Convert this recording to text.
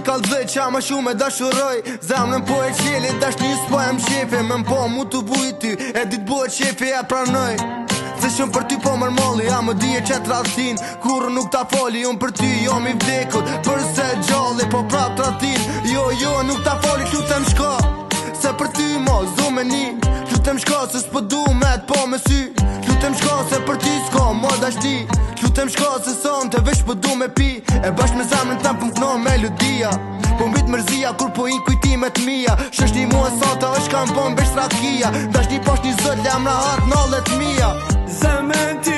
kalzoj qa ma shumë e dashuroj. Zemrën po e qeli, dashni s'po e m'shefe. Me m'po mu të vuj ty, e dit bo e qefe e pranoj. Se shumë për ty po mërmolli, a më dije që t'ratin. Kur nuk ta foli, unë për ty jom i vdekur. Përse gjalli, po prap t'ratin. Jo, nuk ta foli, lutem shko. Se për ty mo, zume ni. Lutem shko, se s'po du me t'po me sy. Lutem shko, se për ty s'ko, mo dashti. Lutem shko, se son të vesh po du me pi. E bashk me zemrën tem po m'kno melodia. Po mbit mërzia kur po in kujtimet mija. Shëshni mua sota është kam po mbesh rakia. Dashni posh një zët lemra hat nallet mija. Zemrën ti